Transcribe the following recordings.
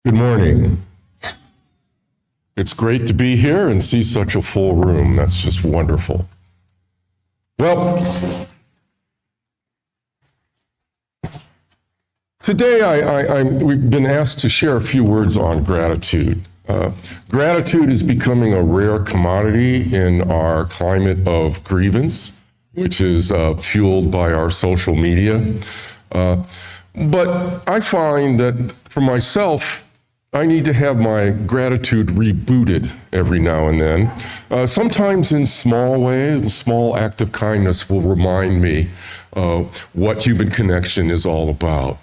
Good morning. It's great to be here and see such a full room. That's just wonderful. Well, today we've been asked to share a few words on gratitude. Gratitude is becoming a rare commodity in our climate of grievance, which is fueled by our social media. But I find that for myself, I need to have my gratitude rebooted every now and then. Sometimes in small ways, a small act of kindness will remind me what human connection is all about.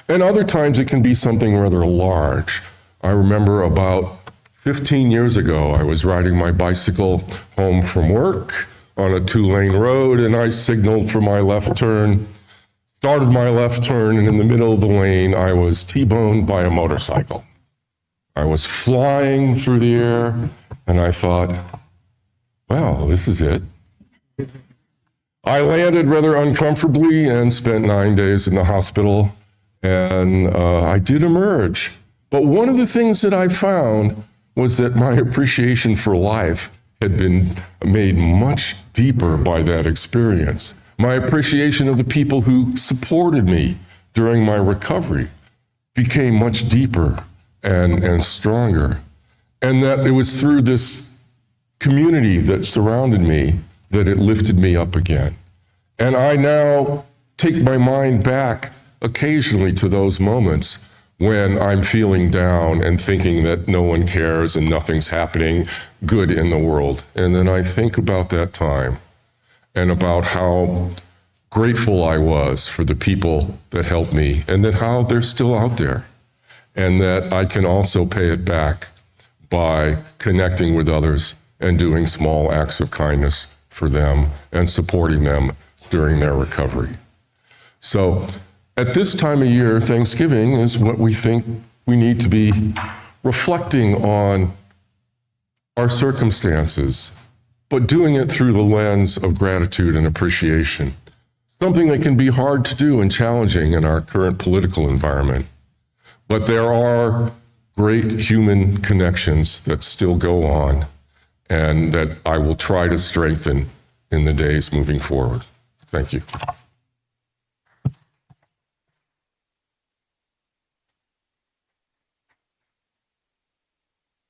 And other times it can be something rather large. I remember about 15 years ago, I was riding my bicycle home from work on a 2-lane road, and I signaled for my left turn, started my left turn, and in the middle of the lane, I was T-boned by a motorcycle. I was flying through the air, and I thought, well, this is it. I landed rather uncomfortably and spent 9 days in the hospital, and I did emerge. But one of the things that I found was that my appreciation for life had been made much deeper by that experience. My appreciation of the people who supported me during my recovery became much deeper and stronger. And that it was through this community that surrounded me that it lifted me up again. And I now take my mind back occasionally to those moments when I'm feeling down and thinking that no one cares and nothing's happening good in the world. And then I think about that time and about how grateful I was for the people that helped me and that how they're still out there. And that I can also pay it back by connecting with others and doing small acts of kindness for them and supporting them during their recovery. So at this time of year, Thanksgiving is what we think we need to be reflecting on our circumstances, but doing it through the lens of gratitude and appreciation, something that can be hard to do and challenging in our current political environment. But there are great human connections that still go on and that I will try to strengthen in the days moving forward. Thank you.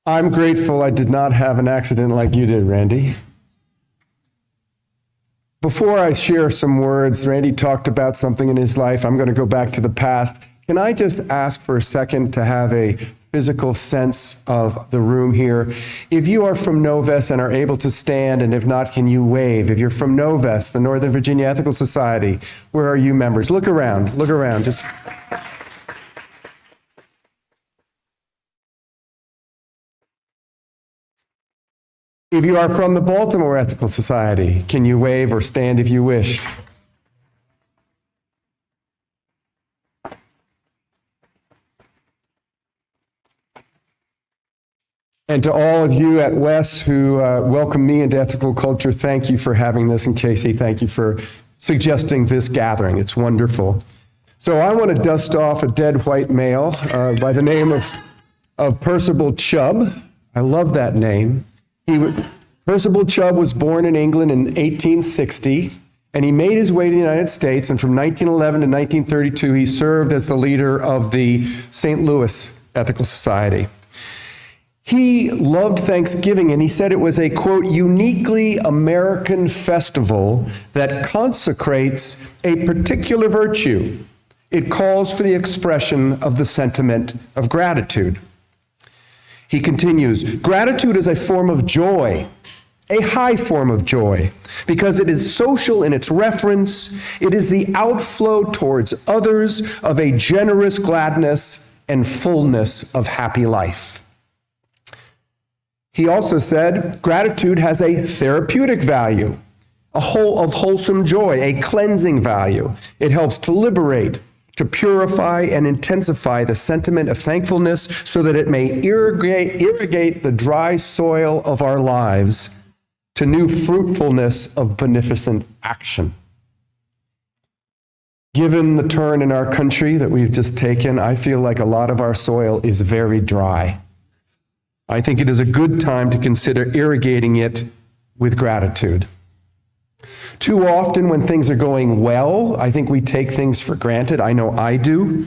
I'm grateful I did not have an accident like you did, Randy. Before I share some words, Randy talked about something in his life. I'm going to go back to the past. Can I just ask for a second to have a physical sense of the room here? If you are from WES and are able to stand, and if not, can you wave? If you're from WES, the Northern Virginia Ethical Society, where are you members? Look around, just. If you are from the Baltimore Ethical Society, can you wave or stand if you wish? And to all of you at WES who welcome me into ethical culture, thank you for having this. And Casey, thank you for suggesting this gathering. It's wonderful. So I want to dust off a dead white male by the name of Percival Chubb. I love that name. Percival Chubb was born in England in 1860, and he made his way to the United States, and from 1911 to 1932, he served as the leader of the St. Louis Ethical Society. He loved Thanksgiving, and he said it was a, quote, uniquely American festival that consecrates a particular virtue. It calls for the expression of the sentiment of gratitude. He continues, gratitude is a form of joy, a high form of joy, because it is social in its reference. It is the outflow towards others of a generous gladness and fullness of happy life. He also said, gratitude has a therapeutic value, of wholesome joy, a cleansing value. It helps to liberate, to purify and intensify the sentiment of thankfulness so that it may irrigate the dry soil of our lives to new fruitfulness of beneficent action. Given the turn in our country that we've just taken, I feel like a lot of our soil is very dry. I think it is a good time to consider irrigating it with gratitude. Too often when things are going well, I think we take things for granted. I know I do.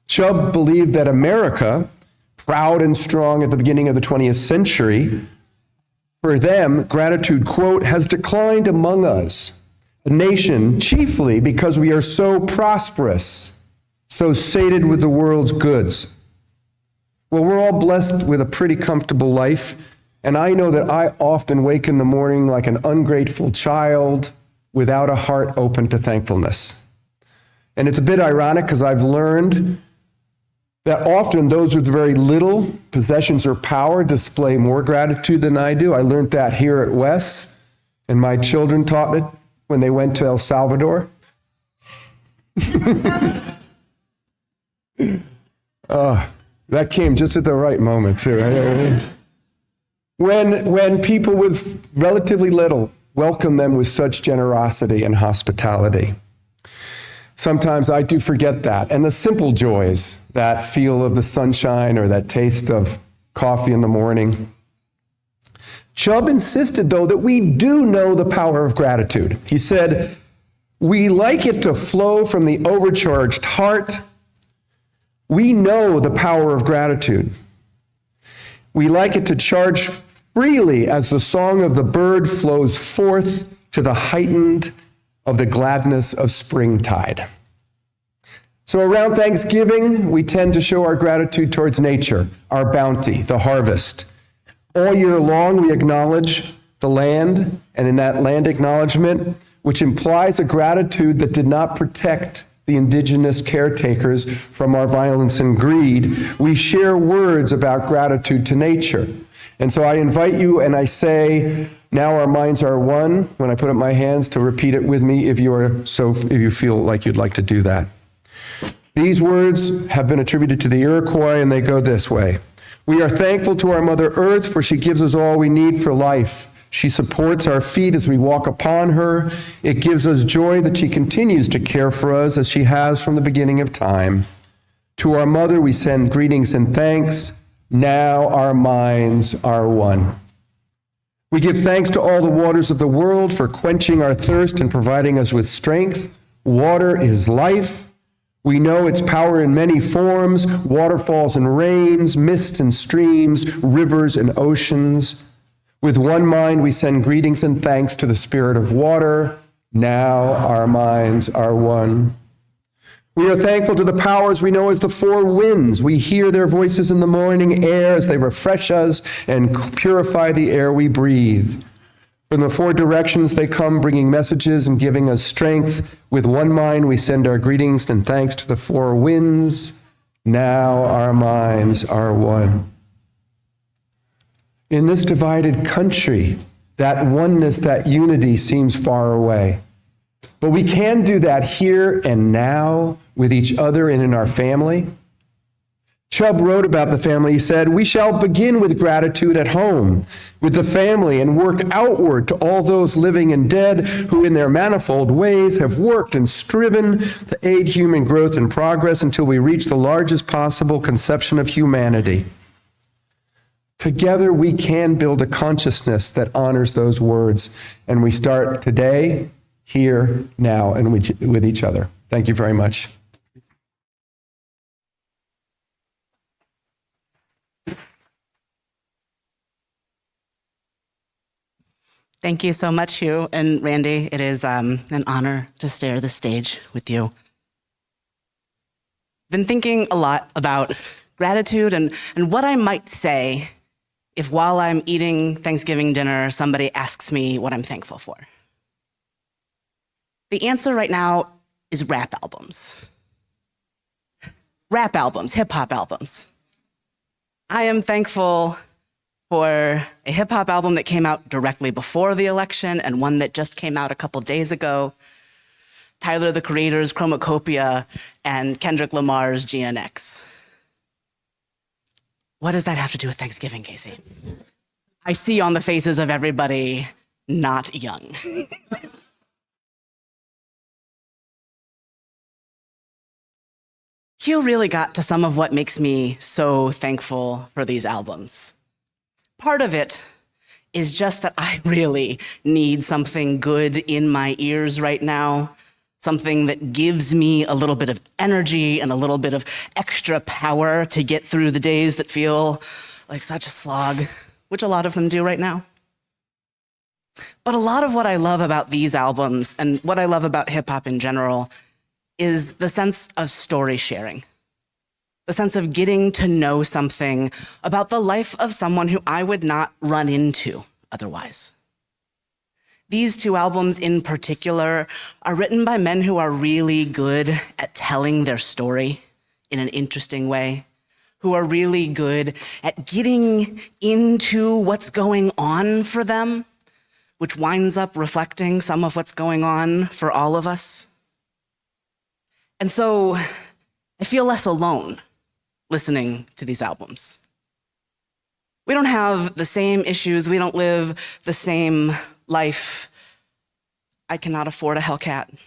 Chubb believed that America, proud and strong at the beginning of the 20th century, for them, gratitude, quote, has declined among us, a nation chiefly because we are so prosperous, so sated with the world's goods. Well, we're all blessed with a pretty comfortable life, and I know that I often wake in the morning like an ungrateful child without a heart open to thankfulness. And it's a bit ironic because I've learned that often those with very little possessions or power display more gratitude than I do. I learned that here at WES, and my children taught it when they went to El Salvador. That came just at the right moment, too. Right? When people with relatively little welcome them with such generosity and hospitality. Sometimes I do forget that. And the simple joys, that feel of the sunshine or that taste of coffee in the morning. Chubb insisted, though, that we do know the power of gratitude. He said, we like it to flow from the overcharged heart. We know the power of gratitude. We like it to charge freely as the song of the bird flows forth to the heightened of the gladness of springtide. So around Thanksgiving, we tend to show our gratitude towards nature, our bounty, the harvest. All year long, we acknowledge the land, and in that land acknowledgement, which implies a gratitude that did not protect the indigenous caretakers from our violence and greed, we share words about gratitude to nature. And so I invite you and I say, now our minds are one, when I put up my hands, to repeat it with me if you feel like you'd like to do that. These words have been attributed to the Iroquois, and they go this way. We are thankful to our Mother Earth, for she gives us all we need for life. She supports our feet as we walk upon her. It gives us joy that she continues to care for us as she has from the beginning of time. To our Mother, we send greetings and thanks. Now our minds are one. We give thanks to all the waters of the world for quenching our thirst and providing us with strength. Water is life. We know its power in many forms: waterfalls and rains, mists and streams, rivers and oceans. With one mind, we send greetings and thanks to the Spirit of water. Now our minds are one. We are thankful to the powers we know as the four winds. We hear their voices in the morning air as they refresh us and purify the air we breathe. From the four directions they come, bringing messages and giving us strength. With one mind, we send our greetings and thanks to the four winds. Now our minds are one. In this divided country, that oneness, that unity seems far away. But we can do that here and now with each other and in our family. Chubb wrote about the family. He said, we shall begin with gratitude at home, with the family, and work outward to all those living and dead who in their manifold ways have worked and striven to aid human growth and progress until we reach the largest possible conception of humanity. Together we can build a consciousness that honors those words, and we start today, here, now, and with each other. Thank you very much. Thank you so much, Hugh and Randy. It is an honor to share the stage with you. Been thinking a lot about gratitude and what I might say if while I'm eating Thanksgiving dinner, somebody asks me what I'm thankful for. The answer right now is rap albums. Rap albums, hip hop albums. I am thankful for a hip hop album that came out directly before the election and one that just came out a couple days ago. Tyler, the Creator's Chromacopia and Kendrick Lamar's GNX. What does that have to do with Thanksgiving, Casey? I see on the faces of everybody not young. Hugh really got to some of what makes me so thankful for these albums. Part of it is just that I really need something good in my ears right now, something that gives me a little bit of energy and a little bit of extra power to get through the days that feel like such a slog, which a lot of them do right now. But a lot of what I love about these albums and what I love about hip hop in general is the sense of story sharing, the sense of getting to know something about the life of someone who I would not run into otherwise. These two albums in particular are written by men who are really good at telling their story in an interesting way, who are really good at getting into what's going on for them, which winds up reflecting some of what's going on for all of us. And so I feel less alone listening to these albums. We don't have the same issues. We don't live the same life. I cannot afford a Hellcat,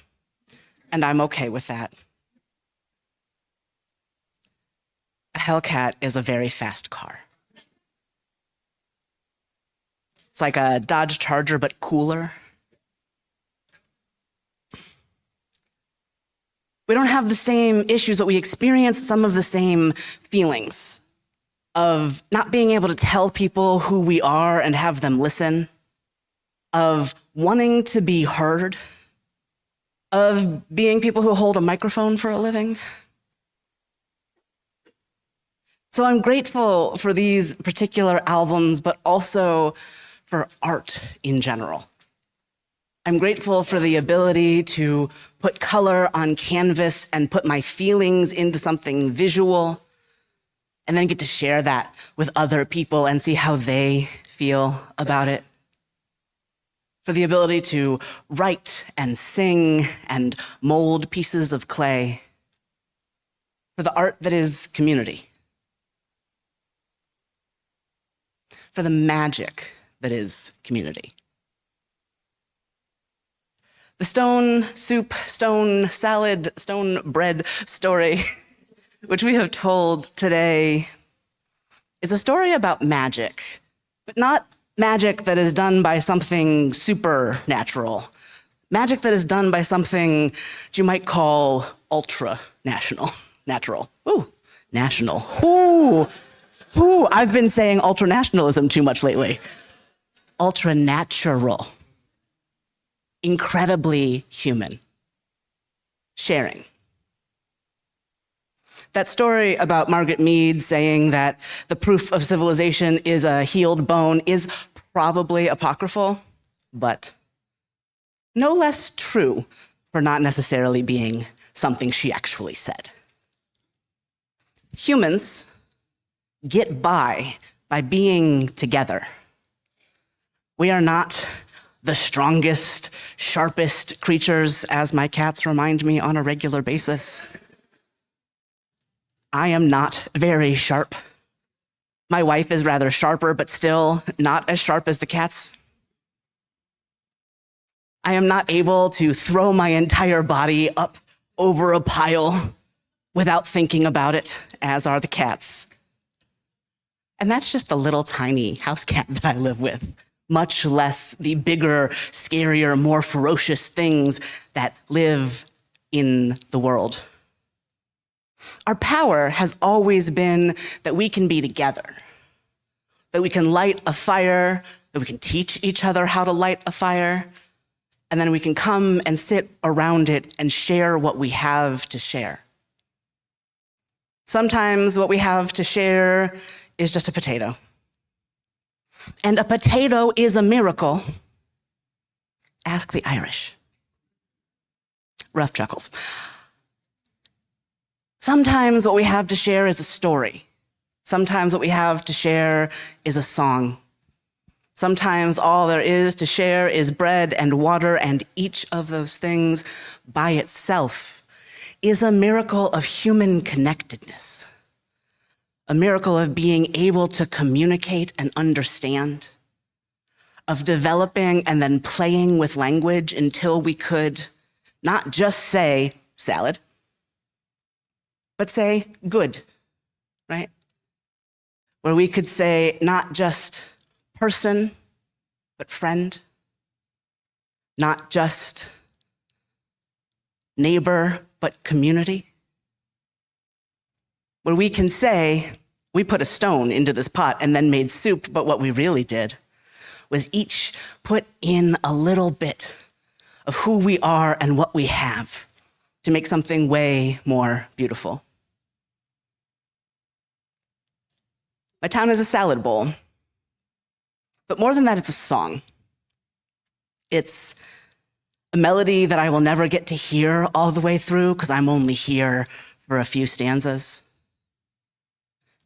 and I'm okay with that. A Hellcat is a very fast car. It's like a Dodge Charger, but cooler. We don't have the same issues, but we experience some of the same feelings of not being able to tell people who we are and have them listen, of wanting to be heard, of being people who hold a microphone for a living. So I'm grateful for these particular albums, but also for art in general. I'm grateful for the ability to put color on canvas and put my feelings into something visual, and then get to share that with other people and see how they feel about it. For the ability to write and sing and mold pieces of clay. For the art that is community. For the magic that is community. The stone soup, stone salad, stone bread story, which we have told today, is a story about magic, but not magic that is done by something supernatural. Magic that is done by something that you might call ultra-national. Natural. Ooh, national. Ooh, ooh, I've been saying ultra-nationalism too much lately. Ultra-natural. Incredibly human. Sharing. That story about Margaret Mead saying that the proof of civilization is a healed bone is probably apocryphal, but no less true for not necessarily being something she actually said. Humans get by being together. We are not the strongest, sharpest creatures, as my cats remind me on a regular basis. I am not very sharp. My wife is rather sharper, but still not as sharp as the cats. I am not able to throw my entire body up over a pile without thinking about it, as are the cats. And that's just the little tiny house cat that I live with, much less the bigger, scarier, more ferocious things that live in the world. Our power has always been that we can be together, that we can light a fire, that we can teach each other how to light a fire, and then we can come and sit around it and share what we have to share. Sometimes what we have to share is just a potato. And a potato is a miracle. Ask the Irish. Rough chuckles. Sometimes what we have to share is a story. Sometimes what we have to share is a song. Sometimes all there is to share is bread and water, and each of those things by itself is a miracle of human connectedness. A miracle of being able to communicate and understand, of developing and then playing with language until we could not just say salad, but say good, right? Where we could say not just person, but friend, not just neighbor, but community. Where we can say, we put a stone into this pot and then made soup, but what we really did was each put in a little bit of who we are and what we have to make something way more beautiful. My town is a salad bowl, but more than that, it's a song. It's a melody that I will never get to hear all the way through because I'm only here for a few stanzas.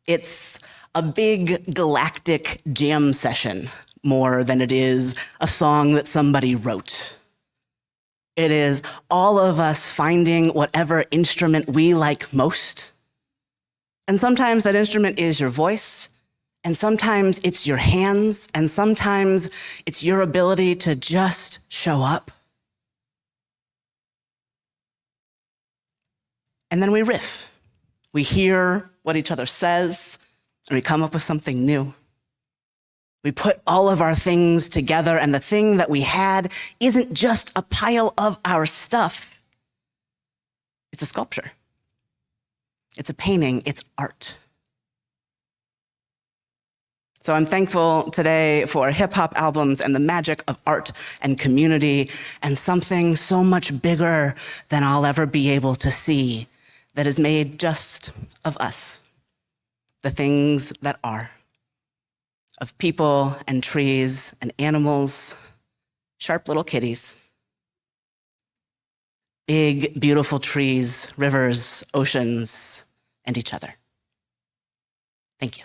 It's a big galactic jam session more than it is a song that somebody wrote. It is all of us finding whatever instrument we like most. And sometimes that instrument is your voice, and sometimes it's your hands, and sometimes it's your ability to just show up. And then we riff. We hear what each other says, and we come up with something new. We put all of our things together, and the thing that we had isn't just a pile of our stuff. It's a sculpture. It's a painting. It's art. So I'm thankful today for hip-hop albums and the magic of art and community and something so much bigger than I'll ever be able to see that is made just of us, the things that are. Of people and trees and animals, sharp little kitties, big, beautiful trees, rivers, oceans, and each other. Thank you.